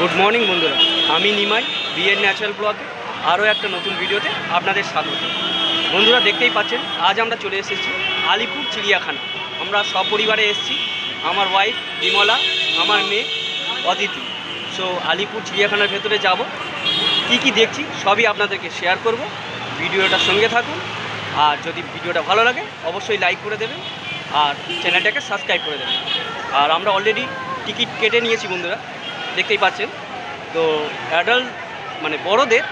Good morning বন্ধুরা, আমি Nimai BN natural ব্লগে আরও একটা নতুন ভিডিওতে আপনাদের স্বাগত। বন্ধুরা দেখতেই পাচ্ছেন, আজ আমরা চলে এসেছি আলিপুর চিড়িয়াখানা। আমরা সপরিবারে এসেছি, আমার ওয়াইফ বিমলা, আমার মেয়ে অদিতি। সো আলিপুর চিড়িয়াখানার ভেতরে যাব, কি দেখছি সবই আপনাদেরকে শেয়ার করব। ভিডিওটার সঙ্গে থাকুন, আর যদি ভিডিওটা ভালো লাগে অবশ্যই লাইক করে দেবেন আর চ্যানেলটাকে সাবস্ক্রাইব করে দেবেন। আর আমরা অলরেডি টিকিট কেটে নিয়েছি বন্ধুরা, দেখতেই পাচ্ছেন। তো অ্যাডাল্ট মানে বড়দের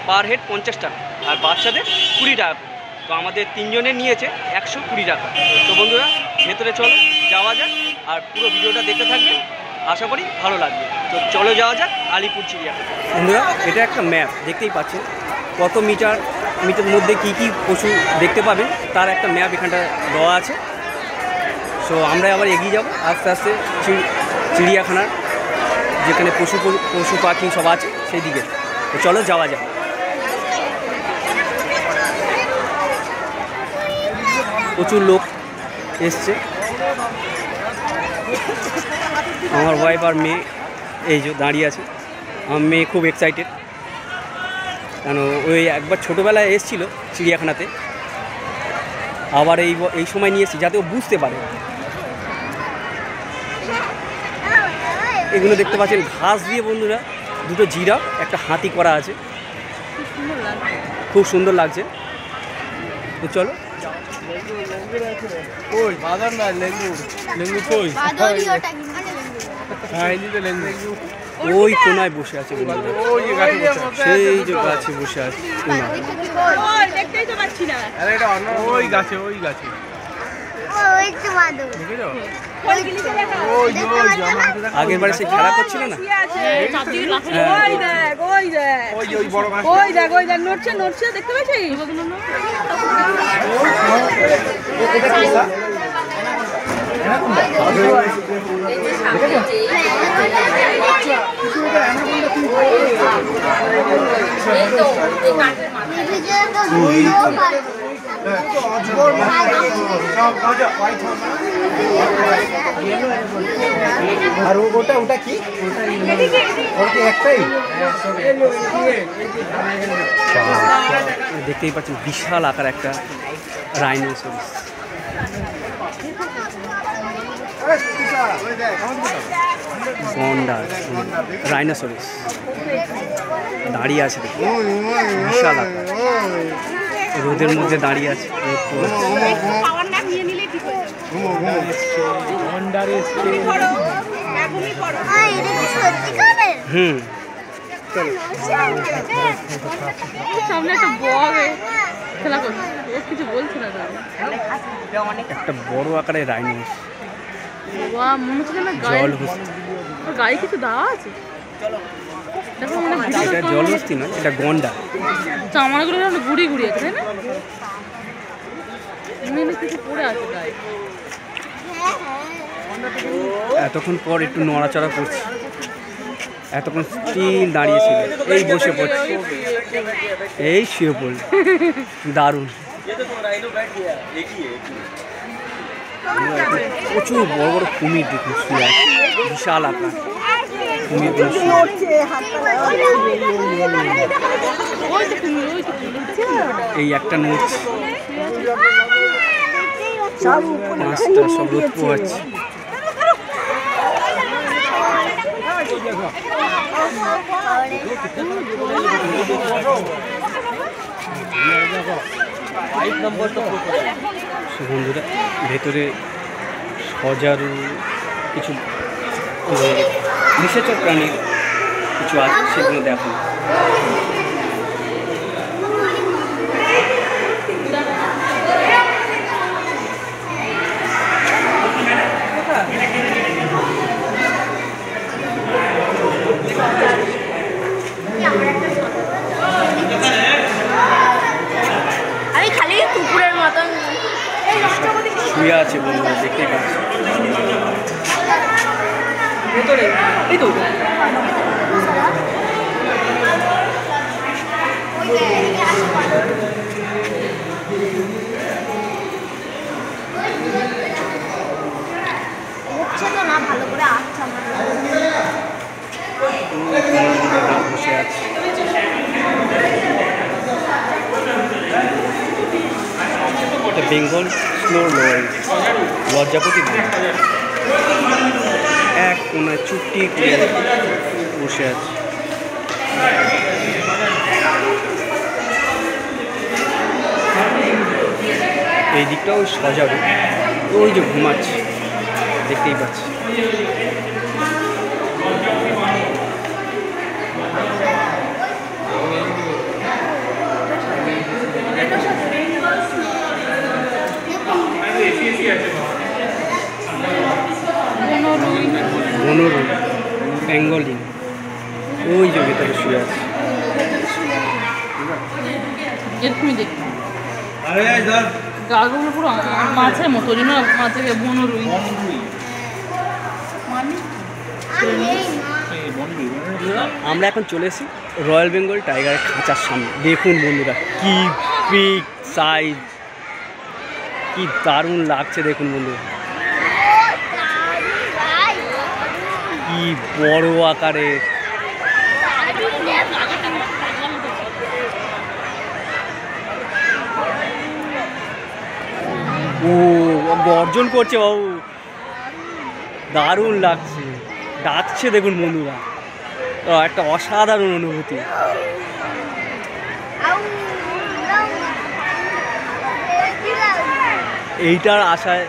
পার হেড 50 টাকা আর বাচ্চাদের 20 টাকা। তো আমাদের তিনজনের নিয়েছে 120 টাকা। তো বন্ধুরা ভেতরে চলো যাওয়া যাক, আর পুরো ভিডিওটা দেখতে থাকবেন, আশা করি ভালো লাগবে। তো চলো যাওয়া যাক আলিপুর চিড়িয়াখানা। বন্ধুরা এটা একটা ম্যাপ, দেখতেই পাচ্ছেন কত মিটার মধ্যে কি পশু দেখতে পাবেন তার একটা ম্যাপ এখানটা দেওয়া আছে। সো আমরা আবার এগিয়ে যাব আস্তে আস্তে চিড়িয়াখানার যেখানে পশু পাখি সব আছে সেই দিকে। তো চলো যাওয়া যাক। প্রচুর লোক এসছে, আমার ওয়াইফ আর মেয়ে এই যে দাঁড়িয়ে আছে। আমার মেয়ে খুব এক্সাইটেড, কেন ওই একবার ছোটোবেলায় এসেছিলো চিড়িয়াখানাতে, আবার এই সময় নিয়ে এসেছি যাতে ও বুঝতে পারে। এগুলো দেখতে পাচ্ছেন ঘাস দিয়ে বন্ধুরা দুটো জিরাফ একটা হাতি করা আছে, খুব সুন্দর লাগছে। তো চলো ওই কোনায় বসে আছে বন্ধুরা, সেই যে গাছে বসে আছে আগের বারে সে খেলা করছিল না। দেখতে পাচ্ছি আর ওটা কি একটাই? দেখতেই পাচ্ছেন বিশাল আকার একটা রাইনোসরিস, গন্ডার রাইনোসরিস দাঁড়িয়ে আছে, দেখুন বিশাল আকার, রোদের মধ্যে দাঁড়িয়ে আছে। সামনে একটা বড় খেলা করছে, কিছু বলছে না, একটা বড় আকারের রাইনোস জল গায়ে কিছু দেওয়া আছে। এটা জলহস্তি নয়, এটা গন্ডা। চামড়াগুলো গুড়ি গুড়ি আছে, তাই না? কিছু পড়ে আছে গায়ে। এতক্ষণ পর একটু নড়াচড়া করছে, এতক্ষণ স্টিল দাঁড়িয়েছিল, এই বসে পড়ছে, এই শুয়ে পড়ল, দারুণ। প্রচুর বড় বড় কুমির দেখুন শুয়ে আছে, বিশাল আকার কুমিরগুলো। এই একটা নড়ছে, পাঁচটা সব রোদ পোহাচ্ছে। বন্ধুরা ভেতরে সজারু কিছু নিশাচর প্রাণী কিছু আছে, সেগুলো দেখুন। শুয়ে আছে বন্ধুরা, দেখতেই পাচ্ছি ভেতরে। এই তো হচ্ছে তো না ভালো করে, আচ্ছা বেঙ্গল স্নো লজ্জাপতি এক কোনায় চুপটি করে বসে আছে। এই দিকটাও সজাবে, ওই যে ঘুমাচ্ছে দেখতেই পাচ্ছি। বনরুই বেঙ্গলি ওই যে ভেতরে শুয়ে আছে। এরকমই দেখি গাগুলো পুরো মাছের মতো, ওই জন্য মাছের বনরুই। আমরা এখন চলে এসেছি রয়্যাল বেঙ্গল টাইগারের খাঁচার সামনে। দেখুন বন্ধুরা কি বিগ সাইজ, কি দারুণ লাগছে দেখুন বন্ধুরা, কি বড় আকারের। ও গর্জন করছে বাবু, দারুণ লাগছে, ডাকছে দেখুন বন্ধুরা, একটা অসাধারণ অনুভূতি। এইটার আশায়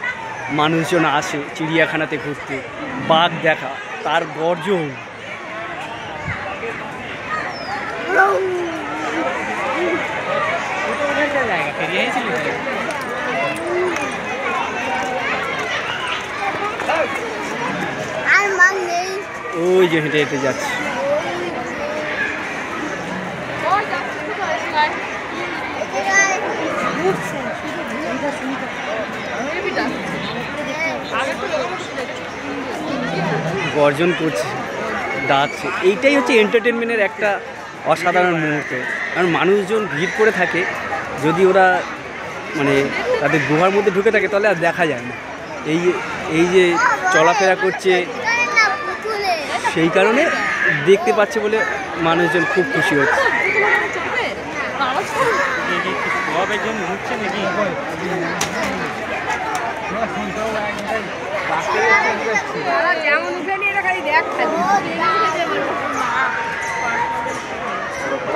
মানুষজন আসে চিড়িয়াখানাতে ঘুরতে, বাঘ দেখা, তার গর্জন। ওই যে হেঁটে হেঁটে যাচ্ছে। গর্জন করছে, ডাকছে, এইটাই হচ্ছে এন্টারটেনমেন্টের একটা অসাধারণ মুহূর্ত। কারণ মানুষজন ভিড় করে থাকে, যদি ওরা মানে তাদের গুহার মধ্যে ঢুকে থাকে তাহলে আর দেখা যায় না। এই যে চলাফেরা করছে, সেই কারণে দেখতে পাচ্ছে বলে মানুষজন খুব খুশি হচ্ছে।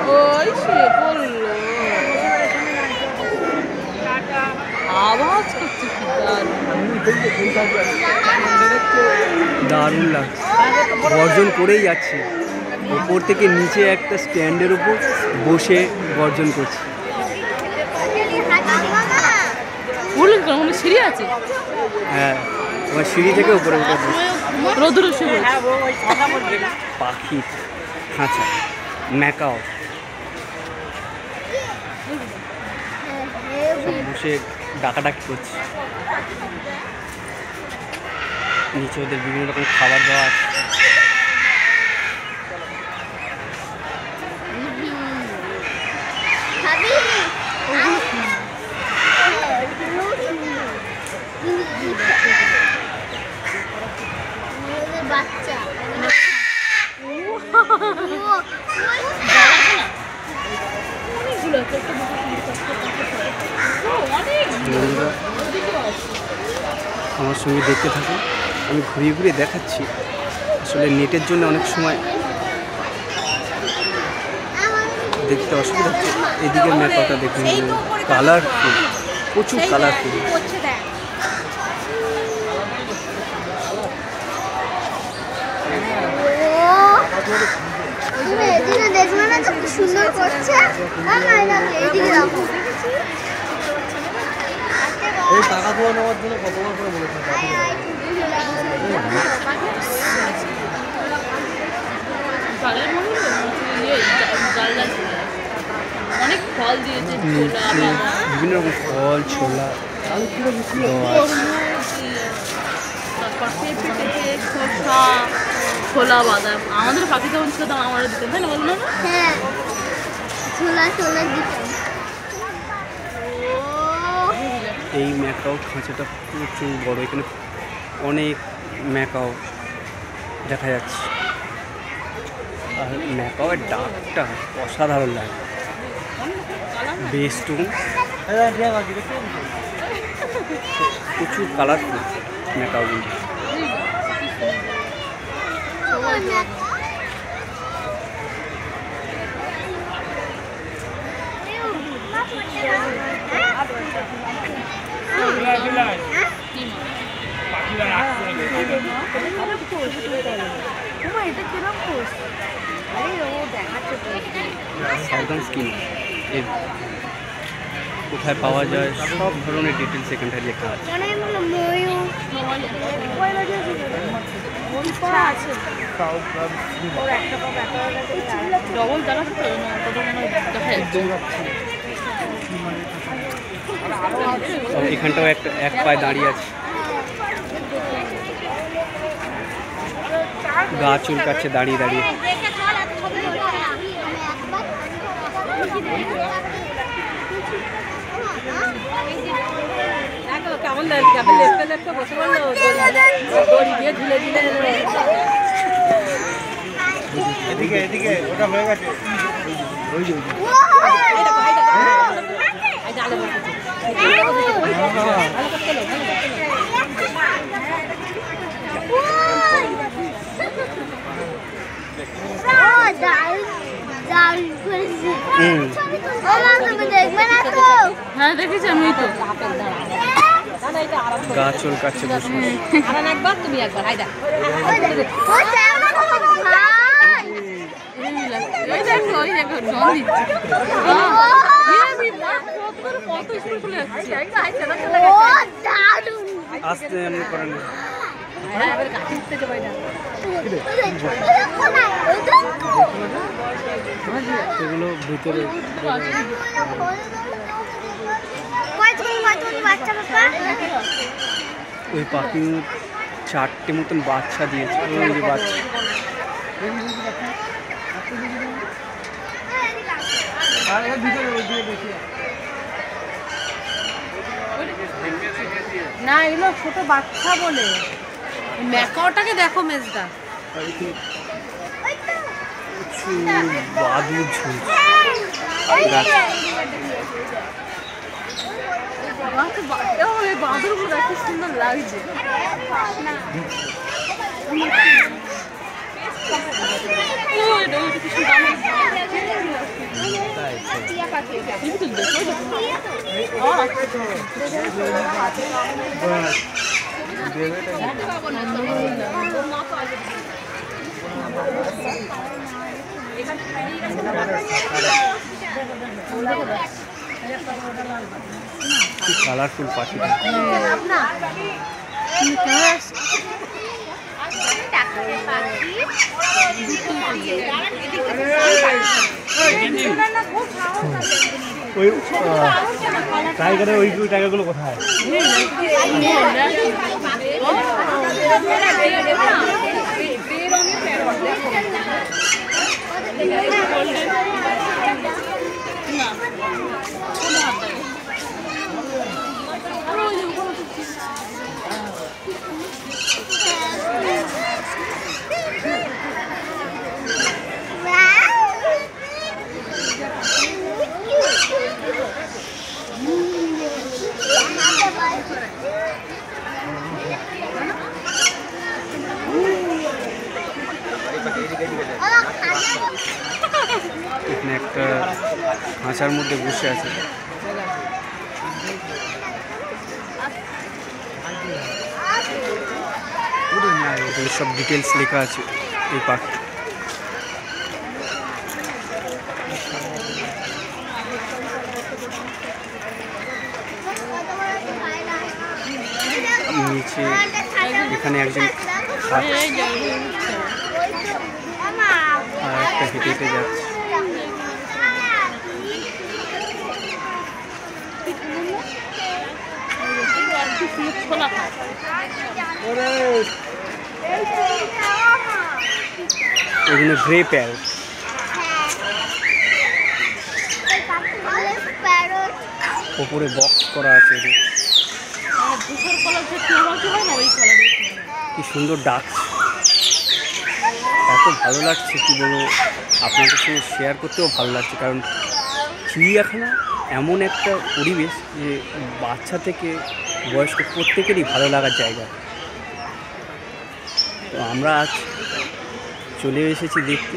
ওই সে বললো আওয়াজ করছে, কি দারুণ লাগছে, গর্জন করেই যাচ্ছে। ওপর থেকে নিচে একটা স্ট্যান্ডের উপর বসে গর্জন করছে। বললেন কেন, মানে সিঁড়ি আছে? হ্যাঁ, তোমার সিঁড়ি থেকে উপরে উঠে রোদুর পাখি খাঁচা, ম্যাকাও সব বসে ডাকাডাকি করছে। নিচে ওদের বিভিন্ন রকম খাবার দাওয়া আছে। আমার সঙ্গে দেখতে থাকুন, আমি ঘুরিয়ে ঘুরিয়ে দেখাচ্ছি। আসলে নেটের জন্য অনেক সময় দেখতে অসুবিধা হচ্ছে। এদিকে ম্যাকাওটা দেখুন, কালারফুল, প্রচুর কালারফুল। সুন্দর করছে। এই টাকা ধোয়া নেওয়ার জন্য কতবার করে বলেছে? অনেক ফল দিয়েছে, বিভিন্ন রকম ফল, ছোলা, ছোলা, বাদাম। আমাদের পাখি তখন ছিল, আমাদের দিতেন, তাই না? বলো না? হ্যাঁ, ছোলা ছোলা দিতাম। এই ম্যাকাও খাঁচাটা প্রচুর বড়, এখানে অনেক ম্যাকাও দেখা যাচ্ছে। আর ম্যাকাওয়ের ডাকটা অসাধারণ লাগে, বেস্টুন। প্রচুর কালারফুল ম্যাকাওগুলো। সাউদার্ন স্কিন এর কোথায় পাওয়া যায় সব ধরনের ডিটেলস এখানটায় লেখা আছে। ডবল দাঁড়া এখানটাও এক পায়ে দাঁড়িয়ে আছে, গা চুলকাচ্ছে দাঁড়িয়ে দাঁড়িয়ে। কেমন লেপতে লেপতে বসে বললো দড়ি দিয়ে ঝুলে ঝুলে এদিকে এদিকে ওটা হয়ে গেছে। হ্যাঁ দেখেছি আমি তো গা চুলকাচ্ছে বসে। তুমি একবার ওই দেখো ওই দেখো জল দিচ্ছে কত স্কুল খুলে যাচ্ছে আস্তে এমনি করেন। এগুলো ভিতরে ওই পাখি 4টে মতন বাচ্চা দিয়েছে। ওই যে বাচ্চা না এগুলো ছোট বাচ্চা বলে। ম্যাকাওটাকে দেখো মেজদা, বাদুর ঝুল বাদুরগুলো কি সুন্দর লাগছে। কি কালারফুল পাখিটা। ওই টাইগারের ওই টাইগারগুলো কোথায়? এখানে একটা খাঁচার মধ্যে বসে আছে। এগুলো সব ডিটেলস লেখা আছে এই পাখি। নিচে এখানে একজন খাচ্ছে আর একটা হেঁটে হেঁটে যাচ্ছে। এগুলো গ্রে প্যারট। ওপরে বক্স করা আছে। কি সুন্দর ডাকছে, এত ভালো লাগছে কি বলবো, আপনাদের সঙ্গে শেয়ার করতেও ভালো লাগছে। কারণ চিড়িয়াখানা এমন একটা পরিবেশ যে বাচ্চা থেকে বয়স্ক প্রত্যেকেরই ভালো লাগার জায়গা। তো আমরা আজ চলে এসেছি দেখতে।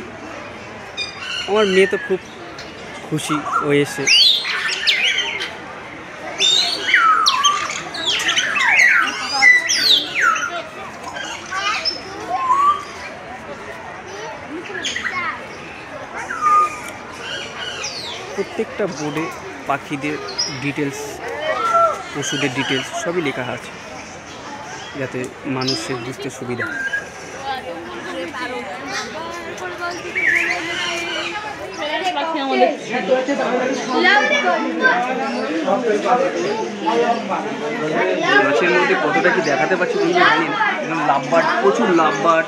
আমার মেয়ে তো খুব খুশি ও এসে। প্রত্যেকটা বোর্ডে পাখিদের ডিটেলস, পশুদের ডিটেলস সবই লেখা আছে, যাতে মানুষের বুঝতে সুবিধা। গাছের মধ্যে কতটা কি দেখাতে পারছি তুমি জানি না। লাভবার্ড, প্রচুর লাভবার্ড,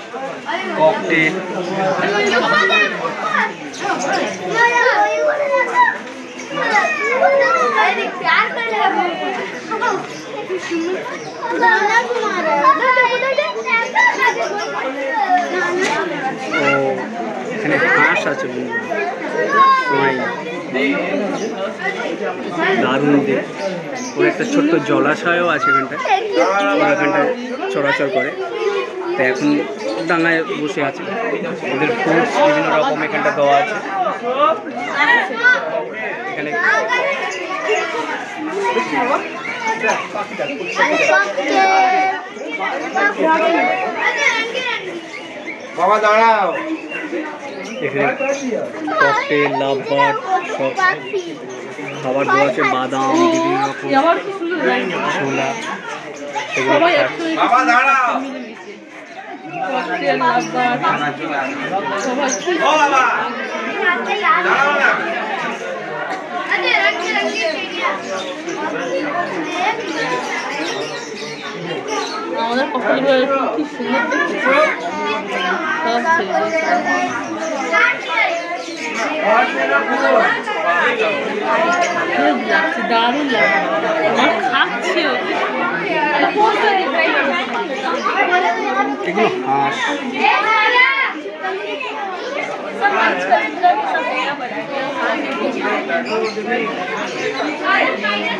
ককটেল। এখানে হাঁস আছে, দারুণ দেখ। ওর একটা ছোট্ট জলাশয়ও আছে এখানটায়, ওরা এখানটায় চলাচল করে। তো এখন ডাঙায় বসে আছে, ওদের ফ্রুটস বিভিন্ন রকম এখানটা দেওয়া আছে। এখানে বাবা দাঁড়াও। এখানে ককটেল, লাভবার্ড সব খাবার দেওয়া আছে, বাদাম, বিভিন্ন রকম ছোলা, এগুলো বাবা দাঁড়াও। ও বাবা দাঁড়াও না। আমাদের কপালগুলো কি সুন্দর লাগছে, দারুণ লাগছে। খাচ্ছে এগুলো হাঁস।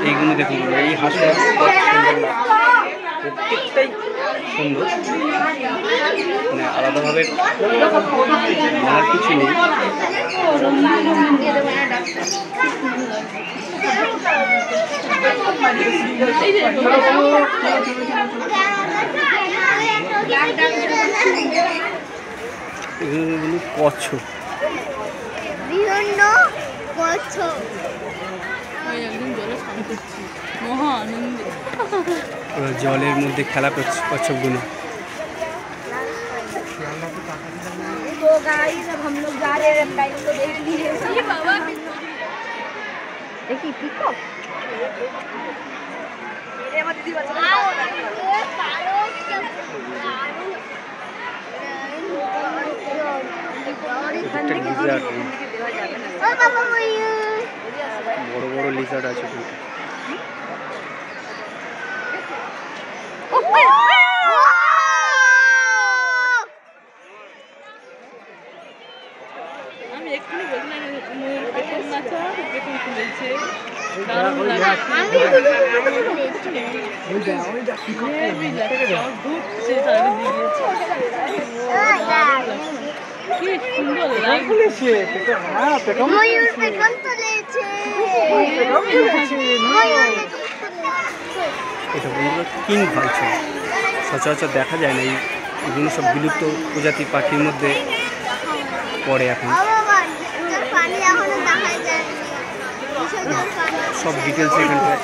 এইগুলো দেখুন, এই হাঁসগুলো প্রত্যেকটাই সুন্দর, মানে আলাদাভাবে বলার কিছু নেই। এগুলো কচ্ছপ, বিভিন্ন কচ্ছপ। মহা আনন্দে ওরা জলের মধ্যে খেলা করছে কচ্ছপগুলো। तो गाइस अब हम लोग जा रहे हैं रेप्टाइल को देख लिए। ये बाबा देखिए पीकॉक मेरे मत दीदी बचा ये पारो বড় বড় লিজার্ড আছে। আমি এক্ষুনি বললাম পেছন নাচা পেছন খুলেছে, দারুণ লাগছে। ঘুরছে চারিদিকে, কি সুন্দর লাগছে। ময়ূর পেখম তুলেছে। এটা বলবো কিং ভালচার, সচরাচর দেখা যায় না। এগুলো সব বিলুপ্ত প্রজাতির পাখির মধ্যে পড়ে। এখন সব ডিটেলস এখানটায়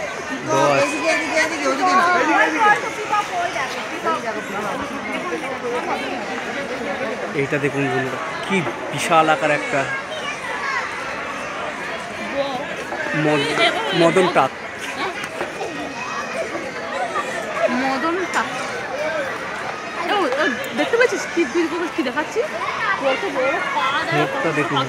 দেওয়া আছে। এইটা দেখুন বন্ধুরা, কি বিশাল আকার একটা মদন টাক। দেখতে পাচ্ছিস কি দীর্ঘ কি দেখাচ্ছি, কত বড় পা মুখটা দেখুন।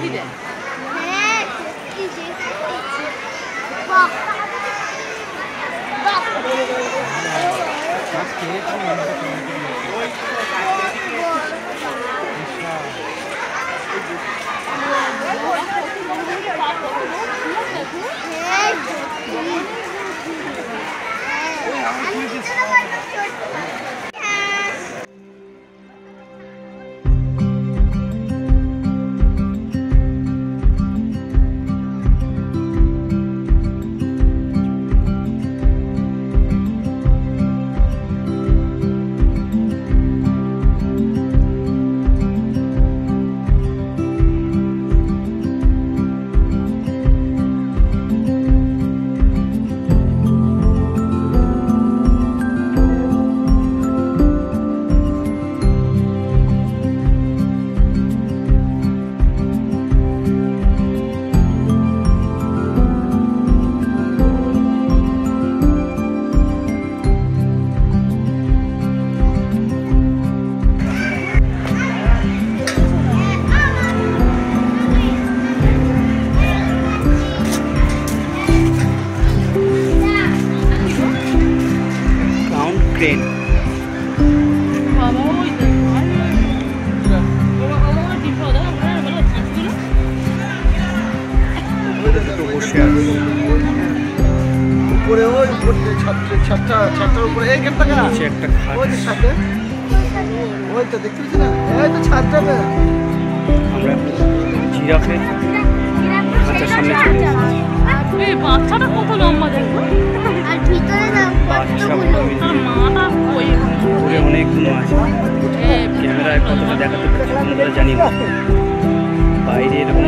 ছাদটার উপরে এই গেটটা কার? নিচে একটা খাট। ওই যে ছাদে ওই তো দেখতে পাচ্ছি না এই তো ছাদটাতে আমরা জিরাফের খাঁচার সামনে চলে এসেছি। এই বাচ্চাটা কত লম্বা দেখো। আর ভিতরে না বাচ্চাগুলো তার মাটা কই উপরে অনেকগুলো আছে। ক্যামেরায় কতটা দেখাতে পারছি বন্ধুরা জানি না। বাইরে এরকম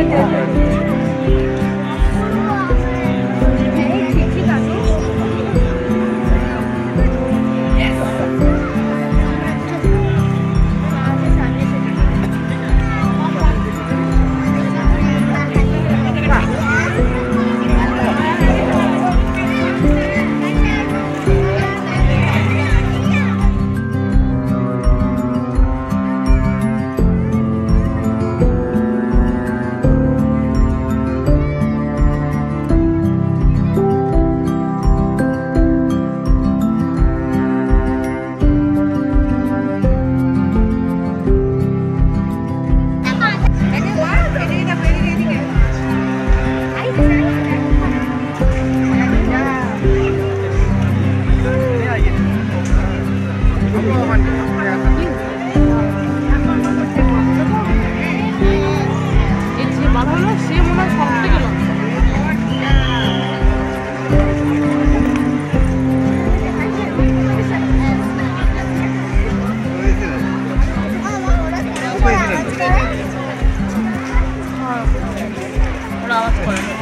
এই যে বাঁধা হলো সে মনে হয় সব থেকে লম্বা। ওরা আওয়াজ করে না।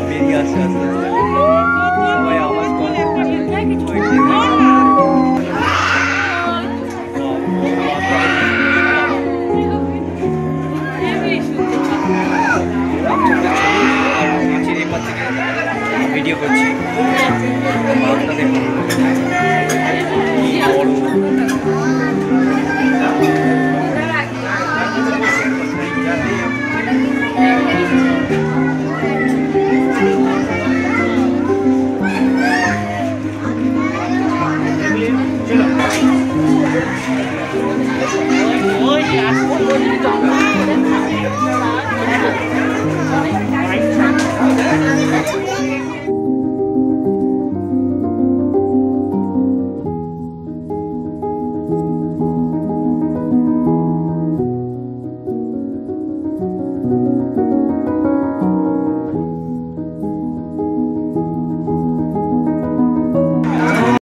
বেরিয়ে আসছে আস্তে আস্তে। সবাই আওয়াজ করে। মাছের এপার থেকে ভিডিও করছি। মাছটা দেখুন কি বড়।